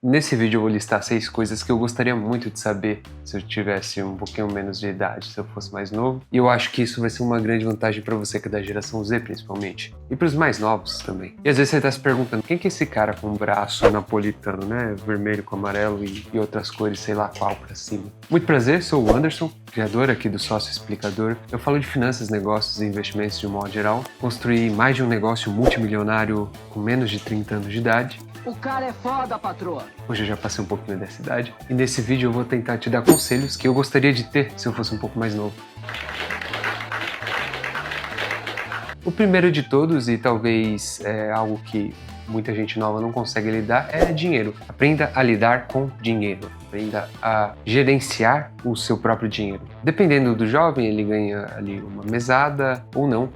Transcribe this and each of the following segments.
Nesse vídeo eu vou listar 6 coisas que eu gostaria muito de saber se eu tivesse um pouquinho menos de idade, se eu fosse mais novo. E eu acho que isso vai ser uma grande vantagem para você que é da geração Z, principalmente. E para os mais novos também. E às vezes você tá se perguntando, quem que é esse cara com um braço napolitano, né? Vermelho com amarelo e outras cores, sei lá qual pra cima. Muito prazer, sou o Anderson, criador aqui do Sócio Explicador. Eu falo de finanças, negócios e investimentos de um modo geral. Construí mais de um negócio multimilionário com menos de 30 anos de idade. O cara é foda, patroa. Hoje eu já passei um pouquinho dessa idade. E nesse vídeo eu vou tentar te dar conselhos que eu gostaria de ter se eu fosse um pouco mais novo. O primeiro de todos, e talvez é algo que muita gente nova não consegue lidar, é dinheiro. Aprenda a lidar com dinheiro. Aprenda a gerenciar o seu próprio dinheiro. Dependendo do jovem, ele ganha ali uma mesada ou não.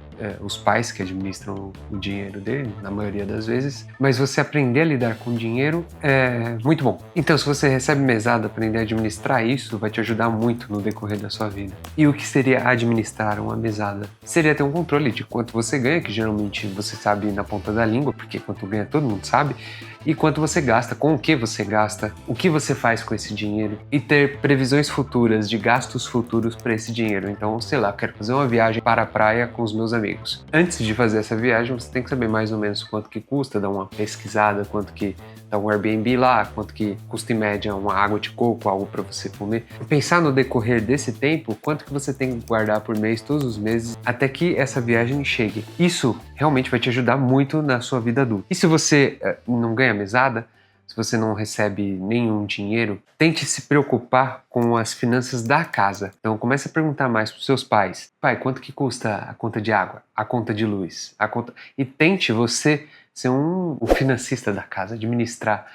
Os pais que administram o dinheiro dele, na maioria das vezes. Mas você aprender a lidar com dinheiro é muito bom. Então, se você recebe mesada, aprender a administrar isso vai te ajudar muito no decorrer da sua vida. E o que seria administrar uma mesada? Seria ter um controle de quanto você ganha, que geralmente você sabe na ponta da língua, porque quanto ganha todo mundo sabe, e quanto você gasta, com o que você gasta, o que você faz com esse dinheiro, e ter previsões futuras de gastos futuros para esse dinheiro. Então, sei lá, quero fazer uma viagem para a praia com os meus amigos. Antes de fazer essa viagem, você tem que saber mais ou menos quanto que custa, dar uma pesquisada, quanto que dá um Airbnb lá, quanto que custa em média uma água de coco, algo para você comer. E pensar no decorrer desse tempo, quanto que você tem que guardar por mês, todos os meses, até que essa viagem chegue. Isso realmente vai te ajudar muito na sua vida adulta. E se você não ganha mesada, se você não recebe nenhum dinheiro, tente se preocupar com as finanças da casa. Então comece a perguntar mais para os seus pais. Pai, quanto que custa a conta de água, a conta de luz, a conta... E tente você ser o financista da casa, administrar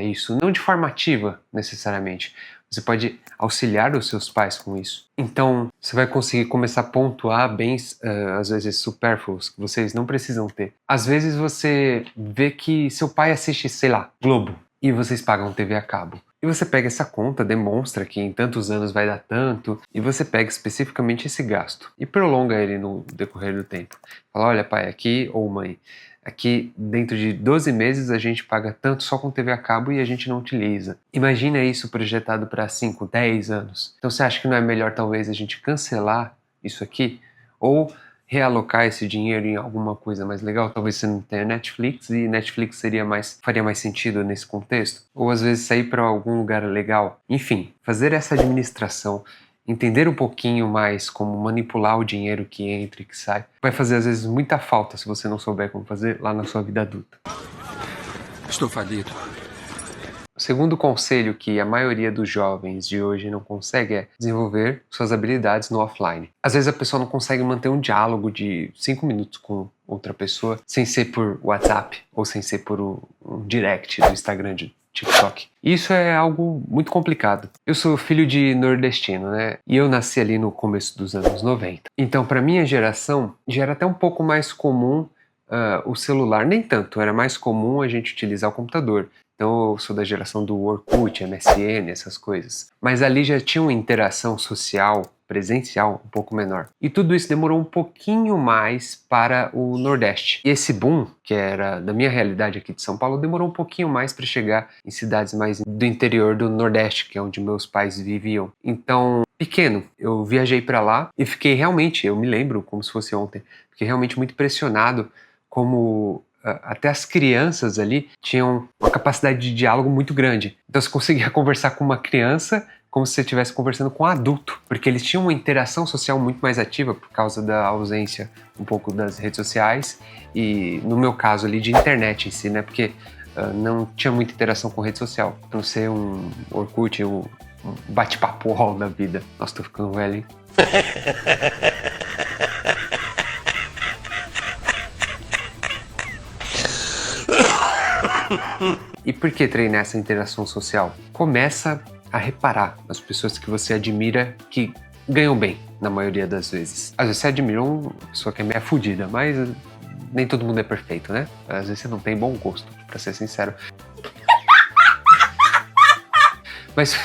isso. Não de forma ativa, necessariamente. Você pode auxiliar os seus pais com isso. Então, você vai conseguir começar a pontuar bens, às vezes, supérfluos, que vocês não precisam ter. Às vezes você vê que seu pai assiste, sei lá, Globo, e vocês pagam TV a cabo. E você pega essa conta, demonstra que em tantos anos vai dar tanto, e você pega especificamente esse gasto e prolonga ele no decorrer do tempo. Fala, olha pai, aqui, ou mãe, aqui dentro de 12 meses a gente paga tanto só com TV a cabo e a gente não utiliza. Imagina isso projetado para 5, 10 anos. Então você acha que não é melhor talvez a gente cancelar isso aqui? Ou realocar esse dinheiro em alguma coisa mais legal? Talvez você não tenha Netflix e Netflix faria mais sentido nesse contexto. Ou às vezes sair para algum lugar legal. Enfim, fazer essa administração, entender um pouquinho mais como manipular o dinheiro que entra e que sai, vai fazer às vezes muita falta se você não souber como fazer lá na sua vida adulta. Estou falido. O segundo conselho que a maioria dos jovens de hoje não consegue é desenvolver suas habilidades no offline. Às vezes a pessoa não consegue manter um diálogo de 5 minutos com outra pessoa sem ser por WhatsApp ou sem ser por um direct do Instagram, de TikTok. Isso é algo muito complicado. Eu sou filho de nordestino, né? E eu nasci ali no começo dos anos 90. Então, para minha geração, já era até um pouco mais comum o celular. Nem tanto, era mais comum a gente utilizar o computador. Então eu sou da geração do Orkut, MSN, essas coisas. Mas ali já tinha uma interação social, presencial, um pouco menor. E tudo isso demorou um pouquinho mais para o Nordeste. E esse boom, que era da minha realidade aqui de São Paulo, demorou um pouquinho mais para chegar em cidades mais do interior do Nordeste, que é onde meus pais viviam. Então, pequeno, eu viajei para lá e fiquei realmente, eu me lembro como se fosse ontem, fiquei realmente muito impressionado como até as crianças ali tinham uma capacidade de diálogo muito grande. Então você conseguia conversar com uma criança como se você estivesse conversando com um adulto, porque eles tinham uma interação social muito mais ativa por causa da ausência um pouco das redes sociais e, no meu caso ali, de internet em si, né? Porque não tinha muita interação com rede social, a não ser um Orkut, um bate-papo UOL da vida. Nossa, tô ficando velho, hein? E por que treinar essa interação social? Começa a reparar nas pessoas que você admira que ganham bem, na maioria das vezes. Às vezes você admira uma pessoa que é meio fodida, mas nem todo mundo é perfeito, né? Às vezes você não tem bom gosto, pra ser sincero. Mas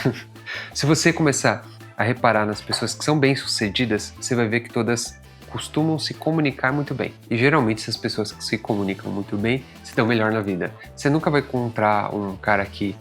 se você começar a reparar nas pessoas que são bem-sucedidas, você vai ver que todas costumam se comunicar muito bem. E geralmente essas pessoas que se comunicam muito bem se dão melhor na vida. Você nunca vai encontrar um cara que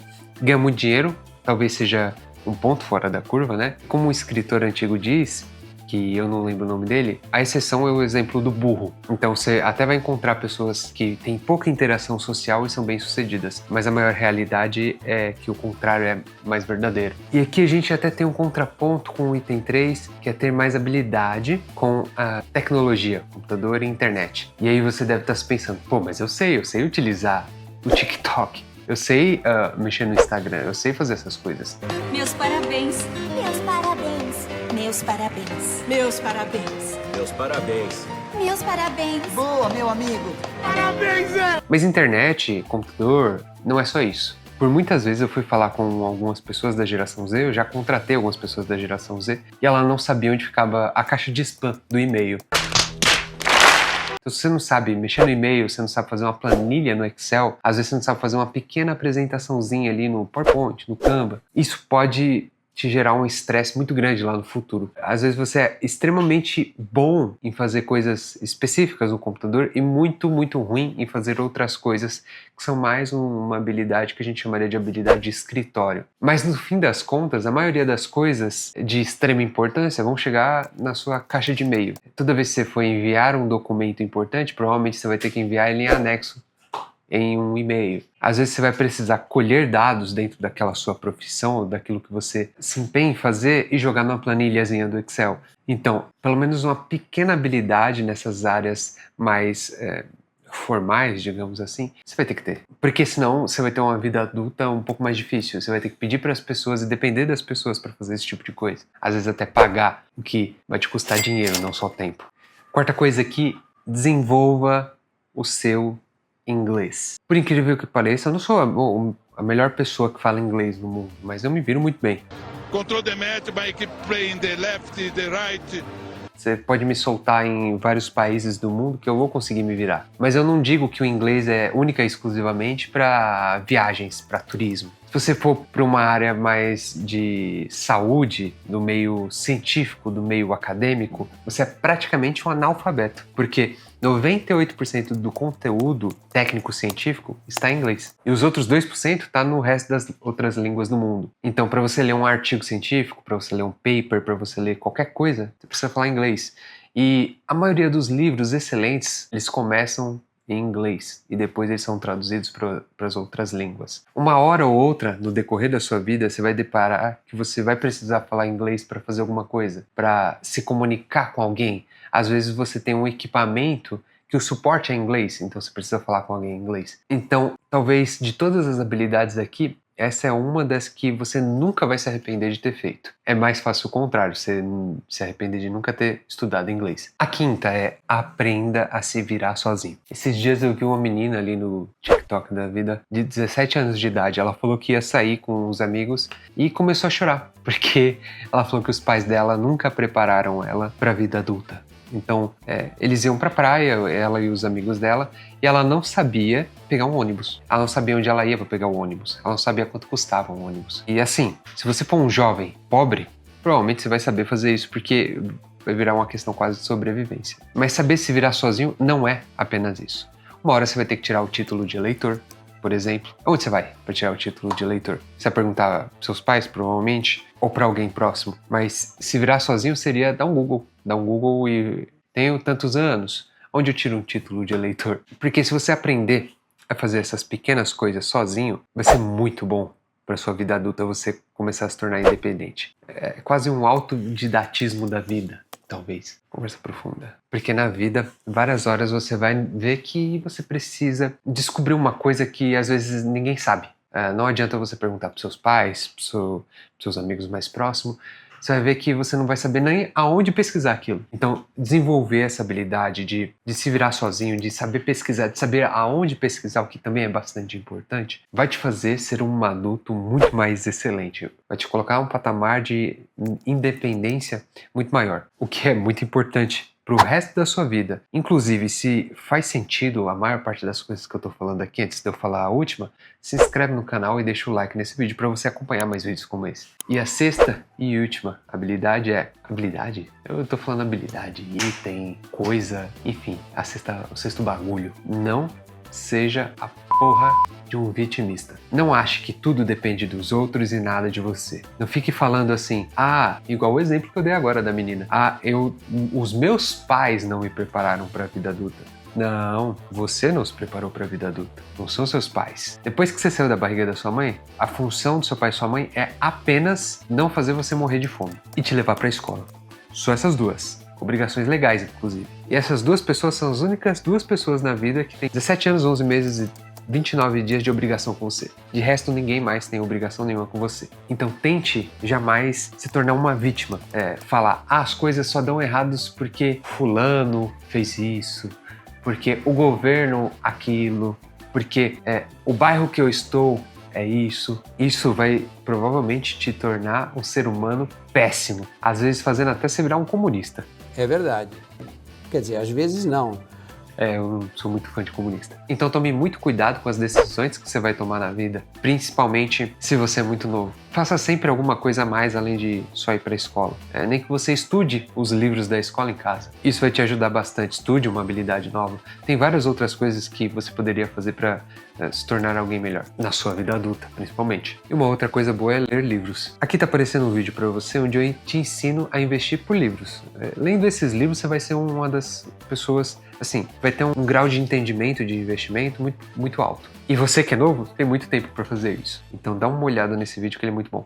Ganha muito dinheiro, talvez seja um ponto fora da curva, né? Como um escritor antigo diz, que eu não lembro o nome dele, a exceção é o exemplo do burro. Então você até vai encontrar pessoas que têm pouca interação social e são bem-sucedidas, mas a maior realidade é que o contrário é mais verdadeiro. E aqui a gente até tem um contraponto com o item 3, que é ter mais habilidade com a tecnologia, computador e internet. E aí você deve estar se pensando, pô, mas eu sei utilizar o TikTok. Eu sei mexer no Instagram, eu sei fazer essas coisas. Meus parabéns. Meus parabéns. Meus parabéns. Meus parabéns. Meus parabéns. Meus parabéns. Boa, meu amigo. Mas internet, computador, não é só isso. Por muitas vezes eu fui falar com algumas pessoas da geração Z, eu já contratei algumas pessoas da geração Z, e ela não sabia onde ficava a caixa de spam do e-mail. Então, se você não sabe mexer no e-mail, você não sabe fazer uma planilha no Excel, às vezes você não sabe fazer uma pequena apresentaçãozinha ali no PowerPoint, no Canva, isso pode te gerar um estresse muito grande lá no futuro. Às vezes você é extremamente bom em fazer coisas específicas no computador e muito, muito ruim em fazer outras coisas que são mais uma habilidade que a gente chamaria de habilidade de escritório. Mas no fim das contas, a maioria das coisas de extrema importância vão chegar na sua caixa de e-mail. Toda vez que você for enviar um documento importante, provavelmente você vai ter que enviar ele em anexo em um e-mail. Às vezes você vai precisar colher dados dentro daquela sua profissão, ou daquilo que você se empenha em fazer e jogar numa planilhazinha do Excel. Então, pelo menos uma pequena habilidade nessas áreas mais formais, digamos assim, você vai ter que ter. Porque senão você vai ter uma vida adulta um pouco mais difícil. Você vai ter que pedir para as pessoas e depender das pessoas para fazer esse tipo de coisa. Às vezes até pagar, o que vai te custar dinheiro, não só tempo. Quarta coisa aqui, desenvolva o seu inglês. Por incrível que pareça, eu não sou a melhor pessoa que fala inglês no mundo, mas eu me viro muito bem. Control the match by keep playing the left, the right. Você pode me soltar em vários países do mundo que eu vou conseguir me virar. Mas eu não digo que o inglês é única e exclusivamente para viagens, para turismo. Se você for para uma área mais de saúde, do meio científico, do meio acadêmico, você é praticamente um analfabeto, porque 98% do conteúdo técnico-científico está em inglês. E os outros 2% está no resto das outras línguas do mundo. Então, para você ler um artigo científico, para você ler um paper, para você ler qualquer coisa, você precisa falar inglês. E a maioria dos livros excelentes, eles começam em inglês e depois eles são traduzidos para as outras línguas. Uma hora ou outra, no decorrer da sua vida, você vai deparar que você vai precisar falar inglês para fazer alguma coisa, para se comunicar com alguém. Às vezes você tem um equipamento que o suporte é em inglês, então você precisa falar com alguém em inglês. Então, talvez de todas as habilidades aqui, essa é uma das que você nunca vai se arrepender de ter feito. É mais fácil o contrário, você se arrepender de nunca ter estudado inglês. A quinta é aprenda a se virar sozinho. Esses dias eu vi uma menina ali no TikTok da vida, de 17 anos de idade. Ela falou que ia sair com os amigos e começou a chorar, porque ela falou que os pais dela nunca prepararam ela para a vida adulta. Então, eles iam pra praia, ela e os amigos dela, e ela não sabia pegar um ônibus. Ela não sabia onde ela ia pra pegar o ônibus. Ela não sabia quanto custava um ônibus. E assim, se você for um jovem pobre, provavelmente você vai saber fazer isso, porque vai virar uma questão quase de sobrevivência. Mas saber se virar sozinho não é apenas isso. Uma hora você vai ter que tirar o título de eleitor, por exemplo. Onde você vai para tirar o título de eleitor? Você vai perguntar pros seus pais, provavelmente, ou para alguém próximo. Mas se virar sozinho seria dar um Google. Dar um Google e tenho tantos anos. Onde eu tiro um título de eleitor? Porque se você aprender a fazer essas pequenas coisas sozinho, vai ser muito bom para sua vida adulta você começar a se tornar independente. É quase um autodidatismo da vida, talvez. Conversa profunda. Porque na vida, várias horas você vai ver que você precisa descobrir uma coisa que às vezes ninguém sabe. Não adianta você perguntar para seus pais, para seus amigos mais próximos. Você vai ver que você não vai saber nem aonde pesquisar aquilo. Então, desenvolver essa habilidade de se virar sozinho, de saber pesquisar, de saber aonde pesquisar, o que também é bastante importante, vai te fazer ser um adulto muito mais excelente. Vai te colocar um patamar de independência muito maior, o que é muito importante para o resto da sua vida. Inclusive, se faz sentido a maior parte das coisas que eu estou falando aqui, antes de eu falar a última, se inscreve no canal e deixa o like nesse vídeo para você acompanhar mais vídeos como esse. E a sexta e última habilidade é... Habilidade? Eu estou falando habilidade, item, coisa, enfim, o sexto bagulho. Não seja a porra de um vitimista. Não ache que tudo depende dos outros e nada de você. Não fique falando assim, igual o exemplo que eu dei agora da menina. Os meus pais não me prepararam para a vida adulta. Não, você não se preparou para a vida adulta. Não são seus pais. Depois que você saiu da barriga da sua mãe, a função do seu pai e sua mãe é apenas não fazer você morrer de fome e te levar para a escola. Só essas duas. Obrigações legais, inclusive. E essas duas pessoas são as únicas duas pessoas na vida que têm 17 anos, 11 meses e 29 dias de obrigação com você. De resto, ninguém mais tem obrigação nenhuma com você. Então tente jamais se tornar uma vítima. Falar, as coisas só dão errados porque fulano fez isso, porque o governo aquilo, porque o bairro que eu estou é isso. Isso vai provavelmente te tornar um ser humano péssimo. Às vezes fazendo até você virar um comunista. É verdade. Quer dizer, às vezes não. Eu não sou muito fã de comunista. Então tome muito cuidado com as decisões que você vai tomar na vida, principalmente se você é muito novo. Faça sempre alguma coisa a mais além de só ir para a escola. Nem que você estude os livros da escola em casa. Isso vai te ajudar bastante. Estude uma habilidade nova. Tem várias outras coisas que você poderia fazer para se tornar alguém melhor. Na sua vida adulta, principalmente. E uma outra coisa boa é ler livros. Aqui tá aparecendo um vídeo para você onde eu te ensino a investir por livros. Lendo esses livros, você vai ser uma das pessoas, assim, vai ter um grau de entendimento de investimento muito, muito alto. E você que é novo, tem muito tempo para fazer isso. Então dá uma olhada nesse vídeo que ele é muito bom.